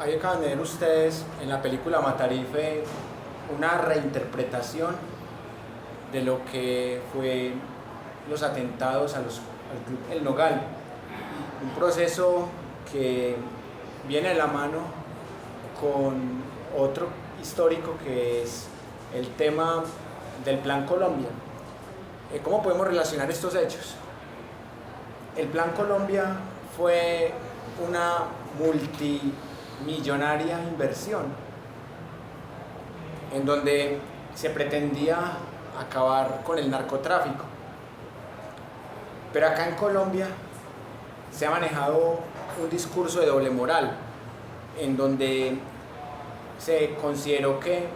Ahí acaban de ver ustedes en la película Matarife una reinterpretación de lo que fue los atentados al Club El Nogal, un proceso que viene de la mano con otro histórico que es el tema del Plan Colombia. ¿Cómo podemos relacionar estos hechos? El Plan Colombia fue una multimillonaria inversión en donde se pretendía acabar con el narcotráfico. Pero acá en Colombia se ha manejado un discurso de doble moral, en donde se consideró que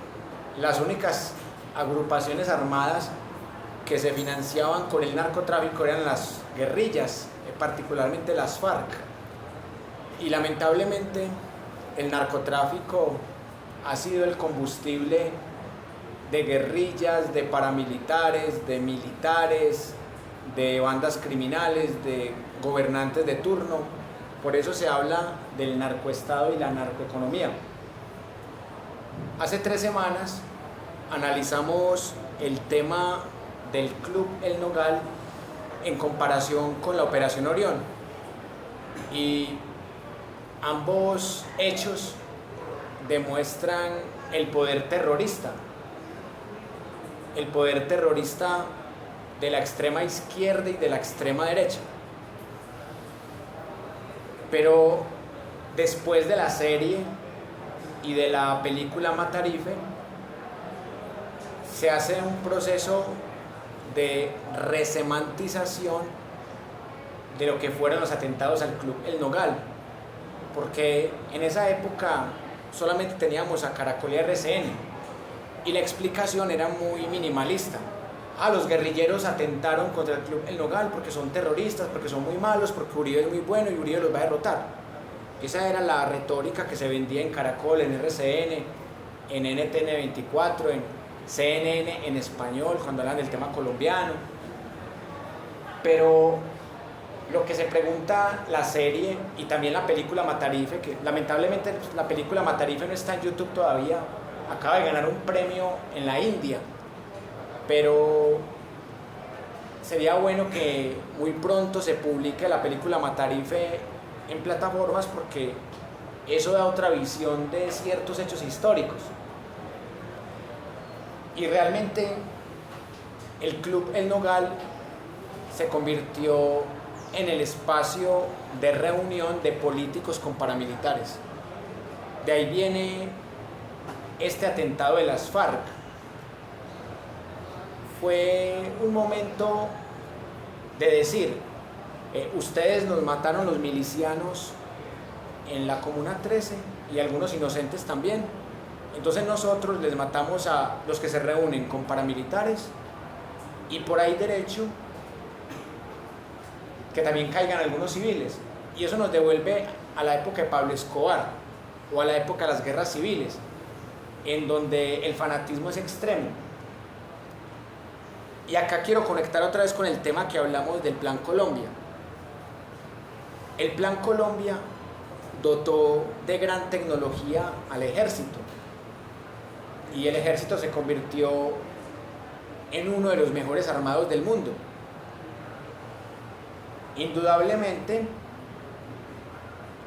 las únicas agrupaciones armadas que se financiaban con el narcotráfico eran las guerrillas, particularmente las FARC. Y lamentablemente el narcotráfico ha sido el combustible de guerrillas, de paramilitares, de militares, de bandas criminales, de gobernantes de turno. Por eso se habla del narcoestado y la narcoeconomía. Hace 3 semanas analizamos el tema del Club El Nogal en comparación con la Operación Orión, y ambos hechos demuestran el poder terrorista de la extrema izquierda y de la extrema derecha. Pero después de la serie y de la película Matarife, se hace un proceso de resemantización de lo que fueron los atentados al Club El Nogal, porque en esa época solamente teníamos a Caracol y RCN, y la explicación era muy minimalista. Los guerrilleros atentaron contra el Club El Nogal porque son terroristas, porque son muy malos, porque Uribe es muy bueno y Uribe los va a derrotar. Esa era la retórica que se vendía en Caracol, en RCN, en NTN 24, en CNN en español, cuando hablan del tema colombiano. Pero lo que se pregunta la serie y también la película Matarife, que lamentablemente la película Matarife no está en YouTube todavía, acaba de ganar un premio en la India, pero sería bueno que muy pronto se publique la película Matarife en plataformas, porque eso da otra visión de ciertos hechos históricos. Y realmente el Club El Nogal se convirtió en el espacio de reunión de políticos con paramilitares. De ahí viene este atentado de las FARC. Fue un momento de decir, ustedes nos mataron los milicianos en la Comuna 13 y algunos inocentes también. Entonces nosotros les matamos a los que se reúnen con paramilitares, y por ahí derecho que también caigan algunos civiles. Y eso nos devuelve a la época de Pablo Escobar o a la época de las guerras civiles, en donde el fanatismo es extremo. Y acá quiero conectar otra vez con el tema que hablamos del Plan Colombia. El Plan Colombia dotó de gran tecnología al ejército, y el ejército se convirtió en uno de los mejores armados del mundo. Indudablemente,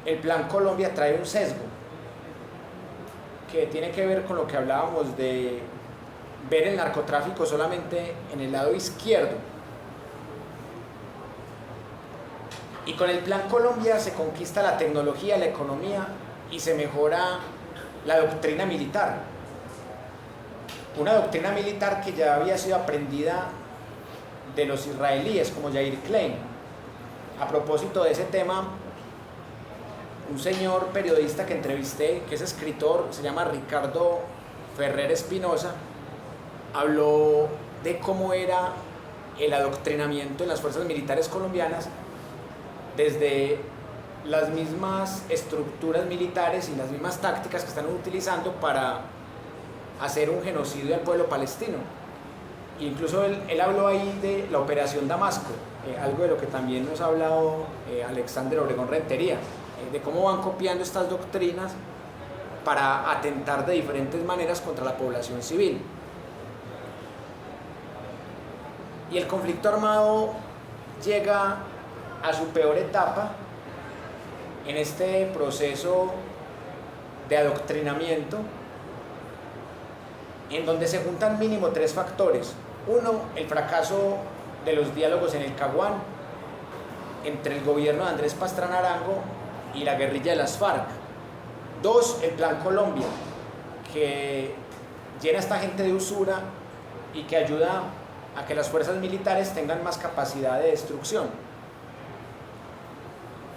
el Plan Colombia trae un sesgo que tiene que ver con lo que hablábamos de ver el narcotráfico solamente en el lado izquierdo. Y con el Plan Colombia se conquista la tecnología, la economía, y se mejora la doctrina militar. Una doctrina militar que ya había sido aprendida de los israelíes, como Yair Klein. A propósito de ese tema, un señor periodista que entrevisté, que es escritor, se llama Ricardo Ferrer Espinosa, habló de cómo era el adoctrinamiento en las fuerzas militares colombianas, desde las mismas estructuras militares y las mismas tácticas que están utilizando para hacer un genocidio al pueblo palestino. Incluso él habló ahí de la Operación Damasco, algo de lo que también nos ha hablado Alexander Obregón Rentería, de cómo van copiando estas doctrinas para atentar de diferentes maneras contra la población civil. Y el conflicto armado llega a su peor etapa en este proceso de adoctrinamiento, en donde se juntan mínimo 3 factores. Uno, el fracaso de los diálogos en el Caguán entre el gobierno de Andrés Pastrana Arango y la guerrilla de las FARC. 2, el Plan Colombia, que llena a esta gente de usura y que ayuda a que las fuerzas militares tengan más capacidad de destrucción.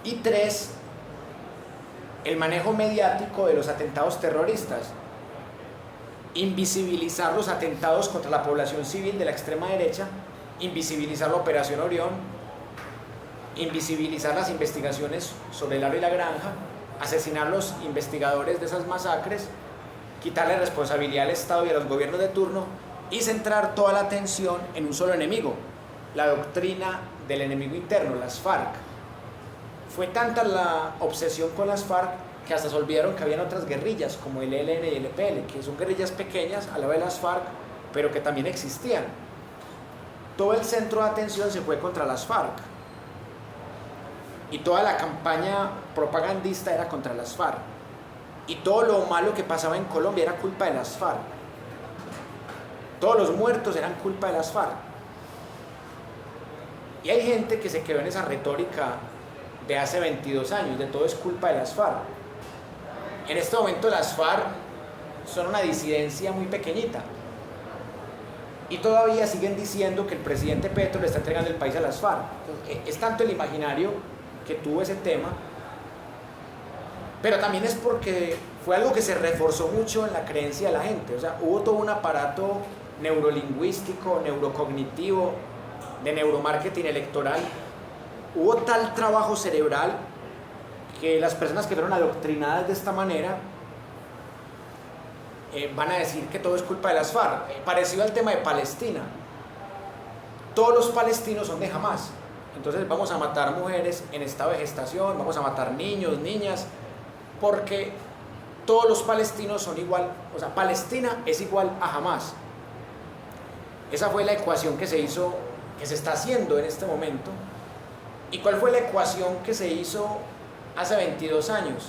Y 3, el manejo mediático de los atentados terroristas. Invisibilizar los atentados contra la población civil de la extrema derecha, invisibilizar la Operación Orión, invisibilizar las investigaciones sobre el Aro y la Granja, asesinar a los investigadores de esas masacres, quitarle responsabilidad al Estado y a los gobiernos de turno y centrar toda la atención en un solo enemigo, la doctrina del enemigo interno, las FARC. Fue tanta la obsesión con las FARC que hasta se olvidaron que habían otras guerrillas como el ELN y el EPL, que son guerrillas pequeñas al lado de las FARC, pero que también existían. Todo el centro de atención se fue contra las FARC y toda la campaña propagandista era contra las FARC y todo lo malo que pasaba en Colombia era culpa de las FARC. Todos los muertos eran culpa de las FARC. Y hay gente que se quedó en esa retórica de hace 22 años, de todo es culpa de las FARC. En este momento las FARC son una disidencia muy pequeñita y todavía siguen diciendo que el presidente Petro le está entregando el país a las FARC. Es tanto el imaginario que tuvo ese tema, pero también es porque fue algo que se reforzó mucho en la creencia de la gente. O sea, hubo todo un aparato neurolingüístico, neurocognitivo, de neuromarketing electoral. Hubo tal trabajo cerebral que las personas que fueron adoctrinadas de esta manera van a decir que todo es culpa de las FARC. Parecido al tema de Palestina. Todos los palestinos son de Hamás. Entonces vamos a matar mujeres en estado de gestación, vamos a matar niños, niñas, porque todos los palestinos son igual. O sea, Palestina es igual a Hamás. Esa fue la ecuación que se hizo, que se está haciendo en este momento. ¿Y cuál fue la ecuación que se hizo hace 22 años?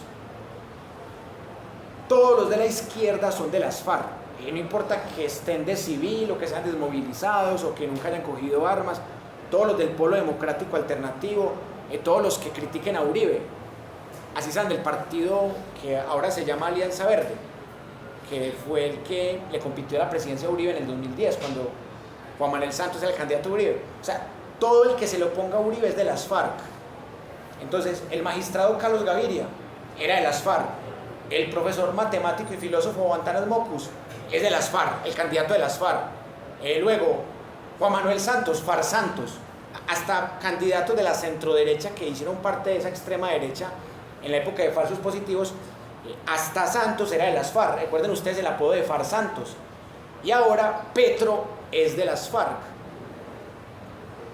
Todos los de la izquierda son de las FARC. Y no importa que estén de civil o que sean desmovilizados o que nunca hayan cogido armas. Todos los del Polo Democrático Alternativo, todos los que critiquen a Uribe. Así sean del partido que ahora se llama Alianza Verde, que fue el que le compitió a la presidencia de Uribe en el 2010, cuando Juan Manuel Santos era el candidato a Uribe. O sea, todo el que se le oponga a Uribe es de las FARC. Entonces, el magistrado Carlos Gaviria era de las FARC. El profesor matemático y filósofo Antanas Mocus es de las FARC, el candidato de las FARC. Luego, Juan Manuel Santos, FARC Santos. Hasta candidatos de la centroderecha que hicieron parte de esa extrema derecha en la época de falsos positivos, hasta Santos era de las FARC. Recuerden ustedes el apodo de FARC Santos. Y ahora Petro es de las FARC.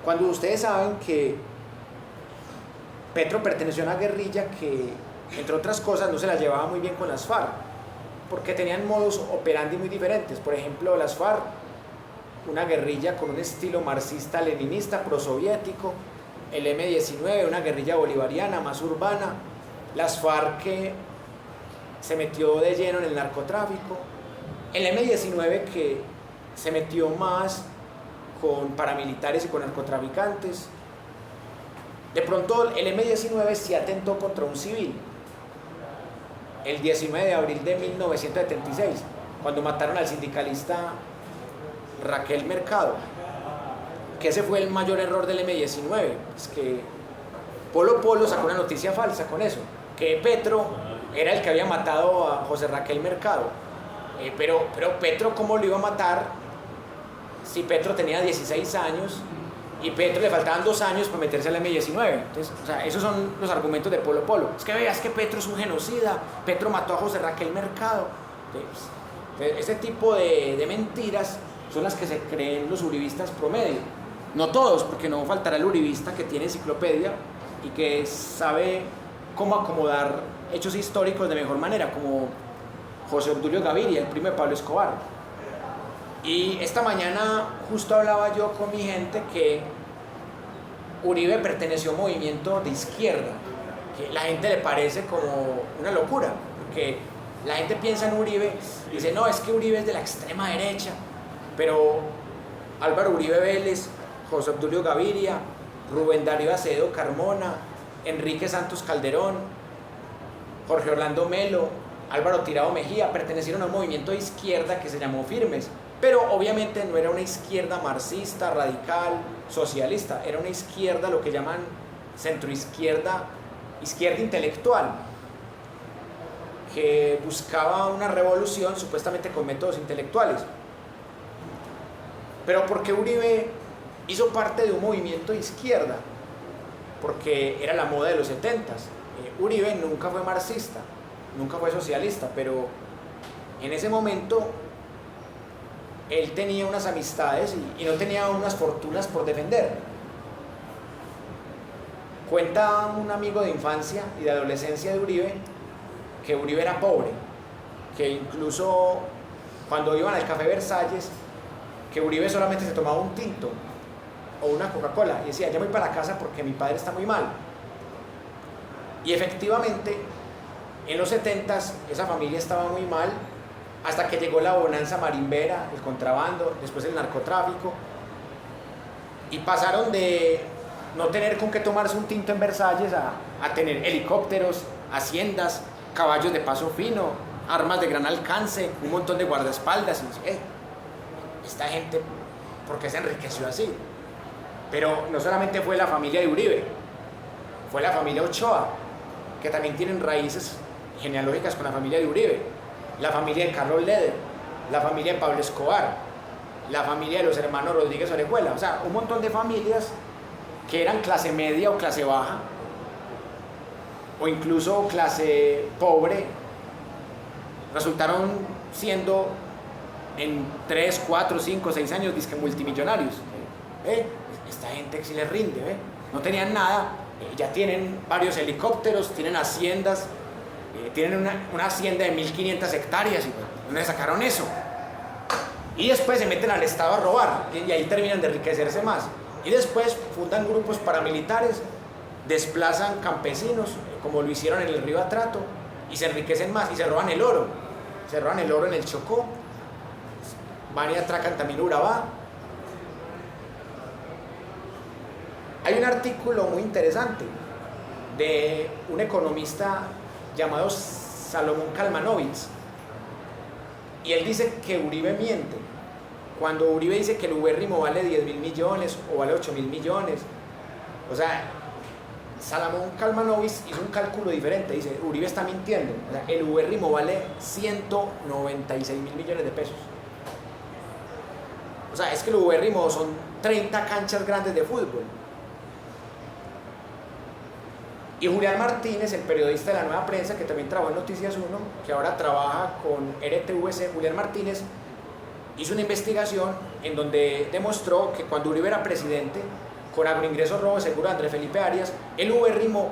Cuando ustedes saben que Petro perteneció a una guerrilla que, entre otras cosas, no se la llevaba muy bien con las FARC, porque tenían modus operandi muy diferentes. Por ejemplo, las FARC, una guerrilla con un estilo marxista-leninista, prosoviético. El M-19, una guerrilla bolivariana, más urbana. Las FARC que se metió de lleno en el narcotráfico. El M-19 que se metió más con paramilitares y con narcotraficantes. De pronto el M-19 se atentó contra un civil el 19 de abril de 1976, cuando mataron al sindicalista Raquel Mercado, que ese fue el mayor error del M-19. Es que Polo Polo sacó una noticia falsa con eso, que Petro era el que había matado a José Raquel Mercado. Pero Petro, ¿cómo lo iba a matar si Petro tenía 16 años y Petro le faltaban 2 años para meterse al M-19? Entonces, o sea, esos son los argumentos de Polo Polo. Es que veas que Petro es un genocida, Petro mató a José Raquel Mercado. Entonces, ese tipo de mentiras son las que se creen los uribistas promedio. No todos, porque no faltará el uribista que tiene enciclopedia y que sabe cómo acomodar hechos históricos de mejor manera, como José Obdulio Gaviria, el primo de Pablo Escobar. Y esta mañana justo hablaba yo con mi gente que Uribe perteneció a un movimiento de izquierda, que la gente le parece como una locura, porque la gente piensa en Uribe y dice, no, es que Uribe es de la extrema derecha, pero Álvaro Uribe Vélez, José Obdulio Gaviria, Rubén Darío Acevedo Carmona, Enrique Santos Calderón, Jorge Orlando Melo, Álvaro Tirado Mejía, pertenecieron a un movimiento de izquierda que se llamó Firmes, pero obviamente no era una izquierda marxista, radical, socialista, era una izquierda, lo que llaman centroizquierda, izquierda intelectual, que buscaba una revolución supuestamente con métodos intelectuales. Pero ¿por qué Uribe hizo parte de un movimiento de izquierda? Porque era la moda de los 70s. Uribe nunca fue marxista, nunca fue socialista, pero en ese momento él tenía unas amistades y no tenía unas fortunas por defender. Cuenta un amigo de infancia y de adolescencia de Uribe que Uribe era pobre, que incluso cuando iban al Café Versalles, que Uribe solamente se tomaba un tinto o una Coca-Cola y decía, ya voy para la casa porque mi padre está muy mal. Y efectivamente, en los 70s esa familia estaba muy mal, hasta que llegó la bonanza marimbera, el contrabando, después el narcotráfico, y pasaron de no tener con qué tomarse un tinto en Versalles a tener helicópteros, haciendas, caballos de paso fino, armas de gran alcance, un montón de guardaespaldas. Y esta gente, ¿por qué se enriqueció así? Pero no solamente fue la familia de Uribe, fue la familia Ochoa, que también tienen raíces genealógicas con la familia de Uribe, la familia de Carlos Leder, la familia de Pablo Escobar, la familia de los hermanos Rodríguez Orejuela, o sea, un montón de familias que eran clase media o clase baja, o incluso clase pobre, resultaron siendo en 3, 4, 5, 6 años disque multimillonarios. Esta gente sí les rinde, no tenían nada, ya tienen varios helicópteros, tienen haciendas, tienen una hacienda de 1500 hectáreas, y ¿dónde sacaron eso? Y después se meten al Estado a robar, y ahí terminan de enriquecerse más. Y después fundan grupos paramilitares, desplazan campesinos, como lo hicieron en el río Atrato, y se enriquecen más, y se roban el oro. Se roban el oro en el Chocó, van y atracan también Urabá. Hay un artículo muy interesante de un economista llamado Salomón Kalmanovitz, y él dice que Uribe miente. Cuando Uribe dice que el ubérrimo vale 10.000 millones o vale 8.000 millones, o sea, Salomón Kalmanovitz hizo un cálculo diferente, dice, Uribe está mintiendo, o sea, el ubérrimo vale 196.000 millones de pesos. O sea, es que el ubérrimo son 30 canchas grandes de fútbol. Y Julián Martínez, el periodista de La Nueva Prensa, que también trabajó en Noticias 1, que ahora trabaja con RTVC, Julián Martínez, hizo una investigación en donde demostró que cuando Uribe era presidente, con agroingresos robo seguro de Andrés Felipe Arias, el ubérrimo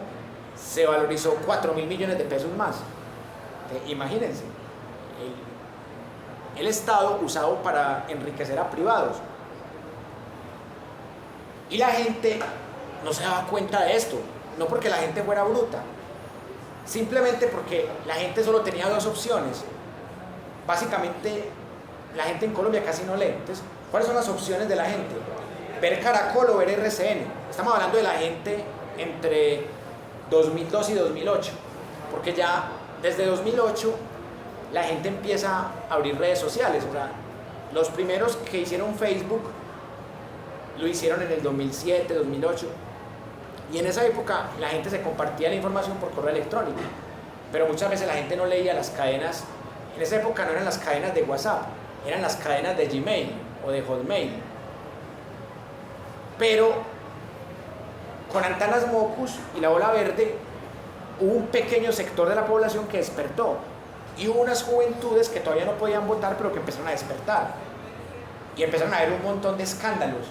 se valorizó 4.000 millones de pesos más. Imagínense, el Estado usado para enriquecer a privados. Y la gente no se daba cuenta de esto, no porque la gente fuera bruta, simplemente porque la gente solo tenía dos opciones. Básicamente, la gente en Colombia casi no lee. Entonces, ¿cuáles son las opciones de la gente? Ver Caracol o ver RCN. Estamos hablando de la gente entre 2002 y 2008, porque ya desde 2008 la gente empieza a abrir redes sociales. O sea, los primeros que hicieron Facebook lo hicieron en el 2007, 2008, y en esa época la gente se compartía la información por correo electrónico, pero muchas veces la gente no leía las cadenas. En esa época no eran las cadenas de WhatsApp, eran las cadenas de Gmail o de Hotmail. Pero con Antanas Mocus y la Ola Verde hubo un pequeño sector de la población que despertó, y hubo unas juventudes que todavía no podían votar, pero que empezaron a despertar, y empezaron a haber un montón de escándalos,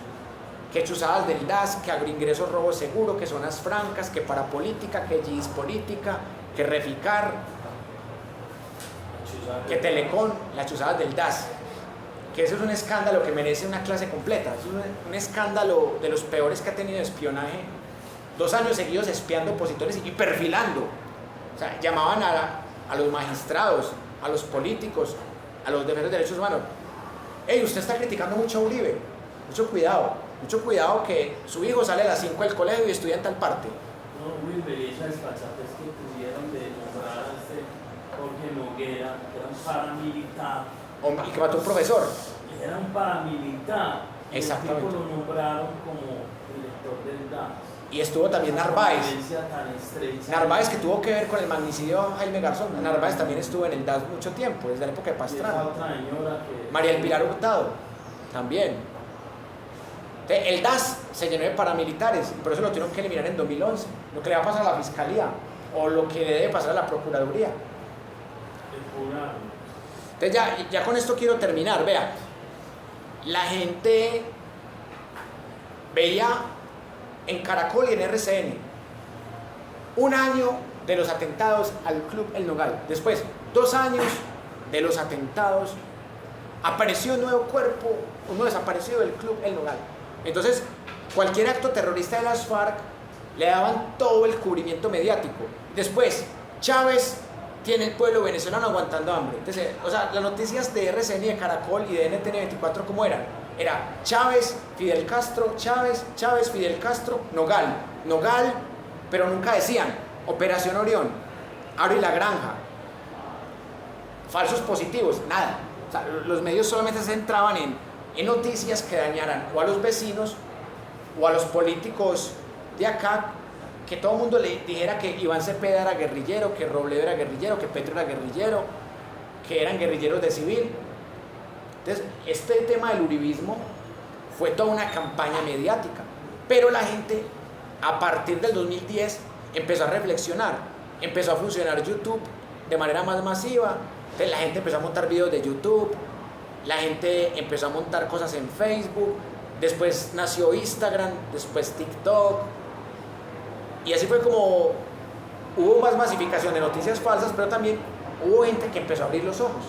que chuzadas del DAS, que agroingresos robo seguro, que zonas francas, que parapolítica, que GIS política, que reficar. que Telecom, las chuzadas del DAS, que eso es un escándalo que merece una clase completa, es un escándalo de los peores que ha tenido espionaje, 2 años seguidos espiando opositores y perfilando, o sea, llamaban a los magistrados, a los políticos, a los defensores de derechos humanos, hey, usted está criticando mucho a Uribe, mucho cuidado que su hijo sale a las 5 del colegio y estudia en tal parte. No, muy belleza desfachates que tuvieron de nombrar a este Jorge Noguera, que era un paramilitar. Y que mató un profesor. Era un paramilitar. Exactamente. Y lo nombraron como director del DAS. Y estuvo también Narváez. Narváez, que que tuvo que ver con el magnicidio a Jaime Garzón. Narváez también estuvo en el DAS mucho tiempo, desde la época de Pastrana. María del Pilar Hurtado, también. El DAS se llenó de paramilitares y por eso lo tuvieron que eliminar en 2011. Lo que le va a pasar a la Fiscalía o lo que le debe pasar a la Procuraduría. Entonces ya con esto quiero terminar. Vea, la gente veía en Caracol y en RCN 1 año de los atentados al Club El Nogal. Después, 2 años de los atentados. Apareció un nuevo cuerpo, uno desaparecido del Club El Nogal. Entonces, cualquier acto terrorista de las FARC le daban todo el cubrimiento mediático. Después, Chávez tiene el pueblo venezolano aguantando hambre. Entonces, o sea, las noticias de RCN, de Caracol y de NTN24, ¿cómo eran? Era Chávez, Fidel Castro, Chávez, Fidel Castro, Nogal, pero nunca decían Operación Orión, Aro y la Granja, falsos positivos, nada. O sea, los medios solamente se centraban en noticias que dañaran o a los vecinos o a los políticos de acá, que todo el mundo le dijera que Iván Cepeda era guerrillero, que Robledo era guerrillero, que Petro era guerrillero, que eran guerrilleros de civil. Entonces, este tema del uribismo fue toda una campaña mediática, pero la gente a partir del 2010 empezó a reflexionar, empezó a funcionar YouTube de manera más masiva. Entonces la gente empezó a montar videos de YouTube, la gente empezó a montar cosas en Facebook, después nació Instagram, después TikTok, y así fue como hubo más masificación de noticias falsas, pero también hubo gente que empezó a abrir los ojos.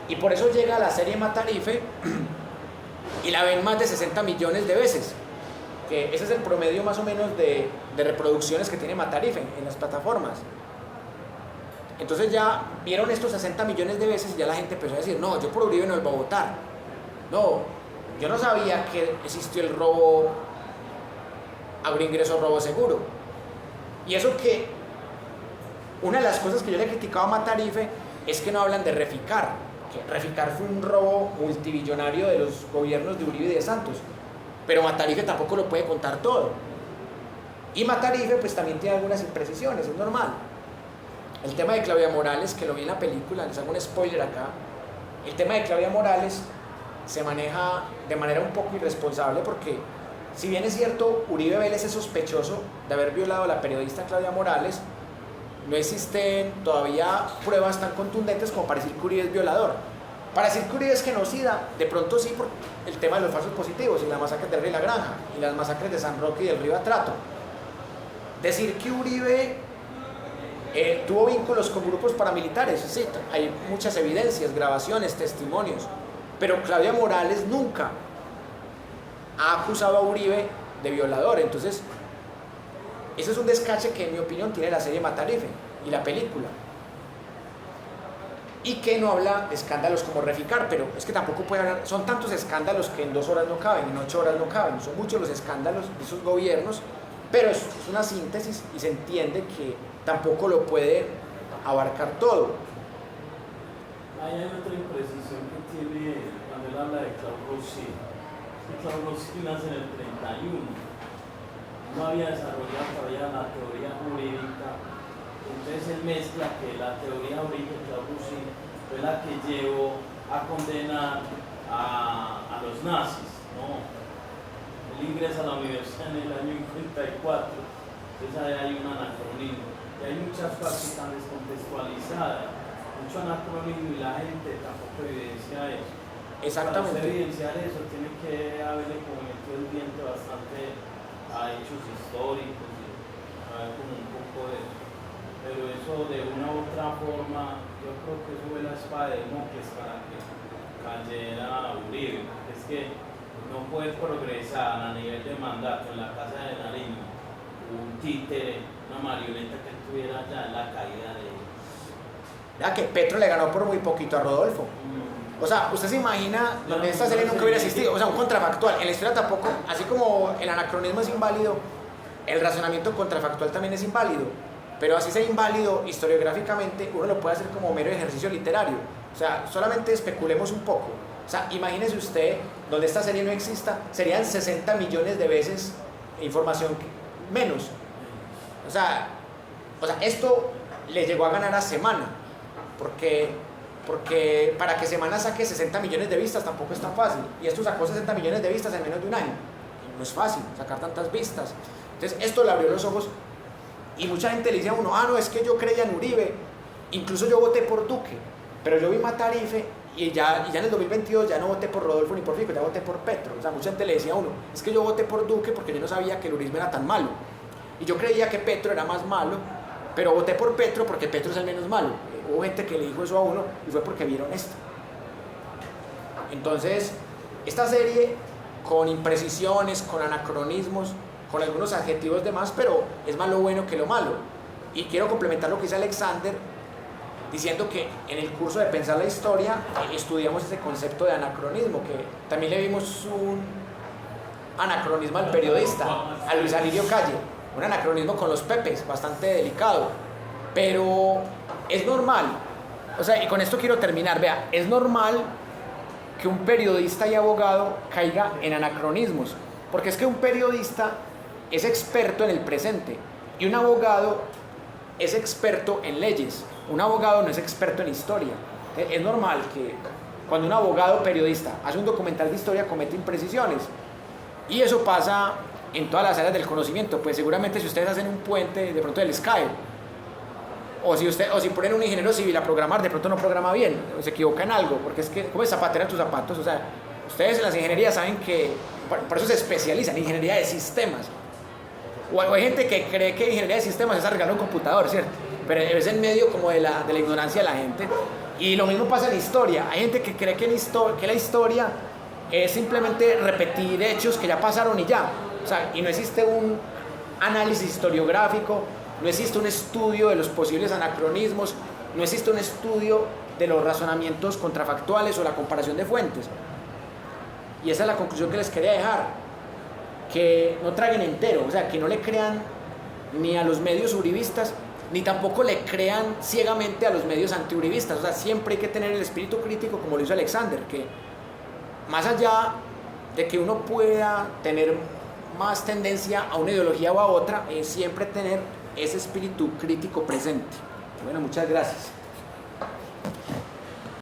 Y por eso llega la serie Matarife y la ven más de 60 millones de veces, que ese es el promedio más o menos de reproducciones que tiene Matarife en las plataformas. Entonces ya vieron estos 60 millones de veces y ya la gente empezó a decir, no, yo por Uribe no lo voy a votar. No, yo no sabía que existió el robo agroingreso, robo seguro. Y eso que una de las cosas que yo le he criticado a Matarife es que no hablan de Reficar, que Reficar fue un robo multibillonario de los gobiernos de Uribe y de Santos, pero Matarife tampoco lo puede contar todo. Y Matarife pues también tiene algunas imprecisiones, es normal. El tema de Claudia Morales, que lo vi en la película, les hago un spoiler acá, el tema de Claudia Morales se maneja de manera un poco irresponsable porque, si bien es cierto, Uribe Vélez es sospechoso de haber violado a la periodista Claudia Morales, no existen todavía pruebas tan contundentes como para decir que Uribe es violador. Para decir que Uribe es genocida, de pronto sí, por el tema de los falsos positivos y las masacres del Río y la Granja y las masacres de San Roque y del Río Atrato. Decir que Uribe tuvo vínculos con grupos paramilitares, sí, hay muchas evidencias, grabaciones, testimonios, pero Claudia Morales nunca ha acusado a Uribe de violador. Entonces, ese es un descache que en mi opinión tiene la serie Matarife y la película, y que no habla de escándalos como Reficar, pero es que tampoco puede hablar, son tantos escándalos que en 2 horas no caben, en 8 horas no caben, son muchos los escándalos de esos gobiernos, pero es una síntesis y se entiende que tampoco lo puede abarcar todo. Ahí hay otra imprecisión que tiene cuando él habla de Claude Rossi. Claude Rossi nace en el 31, no había desarrollado todavía la teoría jurídica, entonces él mezcla que la teoría jurídica de Claude Rossi fue la que llevó a condenar a los nazis, ¿no? Él ingresa a la universidad en el año 54, entonces ahí hay un anacronismo. Y hay muchas cosas que están descontextualizadas, mucho anacronismo y la gente tampoco evidencia eso. Exactamente. Para evidenciar eso tiene que haberle como metido el diente bastante a hechos históricos y a ver como un poco de eso. pero eso de una u otra forma, yo creo que eso fue la espada de Damocles para que cayera Uribe. Es que no puede progresar a nivel de mandato en la Casa de Nariño un títere, una marioneta que estuviera ya en la caída de ellos. Ya que Petro le ganó por muy poquito a Rodolfo. O sea, usted se imagina donde esta serie nunca hubiera existido. O sea, un contrafactual. En la historia tampoco, así como el anacronismo es inválido, el razonamiento contrafactual también es inválido. Pero así sea inválido, historiográficamente, uno lo puede hacer como mero ejercicio literario. O sea, solamente especulemos un poco. O sea, imagínese usted, donde esta serie no exista, serían 60 millones de veces información menos. O sea, esto le llegó a ganar a Semana, porque para que Semana saque 60 millones de vistas tampoco es tan fácil. Y esto sacó 60 millones de vistas en menos de un año. No es fácil sacar tantas vistas. Entonces, esto le abrió los ojos. Y mucha gente le dice a uno, no, es que yo creía en Uribe. Incluso yo voté por Duque. Pero yo vi matar IFE y ya en el 2022 ya no voté por Rodolfo ni por Fico, ya voté por Petro. O sea, mucha gente le decía a uno, es que yo voté por Duque porque yo no sabía que el urismo era tan malo. Y yo creía que Petro era más malo, pero voté por Petro porque Petro es el menos malo. Hubo gente que le dijo eso a uno y fue porque vieron esto. Entonces, esta serie, con imprecisiones, con anacronismos, con algunos adjetivos de más, pero es más lo bueno que lo malo. Y quiero complementar lo que dice Alexander, diciendo que en el curso de Pensar la Historia estudiamos ese concepto de anacronismo, que también le vimos un anacronismo al periodista, a Luis Alirio Calle, un anacronismo con los Pepes, bastante delicado, pero es normal, o sea, y con esto quiero terminar, vea, es normal que un periodista y abogado caiga en anacronismos, porque es que un periodista es experto en el presente y un abogado es experto en leyes. Un abogado no es experto en historia. Es normal que cuando un abogado periodista hace un documental de historia comete imprecisiones. Y eso pasa en todas las áreas del conocimiento. Pues seguramente si ustedes hacen un puente, de pronto les cae. O si ponen un ingeniero civil a programar, de pronto no programa bien, o se equivoca en algo, porque es que, ¿cómo es zapatera en tus zapatos? O sea, ustedes en las ingenierías saben que, por eso se especializan en ingeniería de sistemas. O hay gente que cree que ingeniería de sistemas es arreglar un computador, ¿cierto? Pero es en medio como de la ignorancia de la gente. Y lo mismo pasa en historia. Hay gente que cree que la historia es simplemente repetir hechos que ya pasaron y ya. O sea, y no existe un análisis historiográfico, no existe un estudio de los posibles anacronismos, no existe un estudio de los razonamientos contrafactuales o la comparación de fuentes. Y esa es la conclusión que les quería dejar. Que no traguen entero, o sea, que no le crean ni a los medios uribistas, ni tampoco le crean ciegamente a los medios antiuribistas. O sea, siempre hay que tener el espíritu crítico, como lo hizo Alexander, que más allá de que uno pueda tener más tendencia a una ideología o a otra, es siempre tener ese espíritu crítico presente. Bueno, muchas gracias.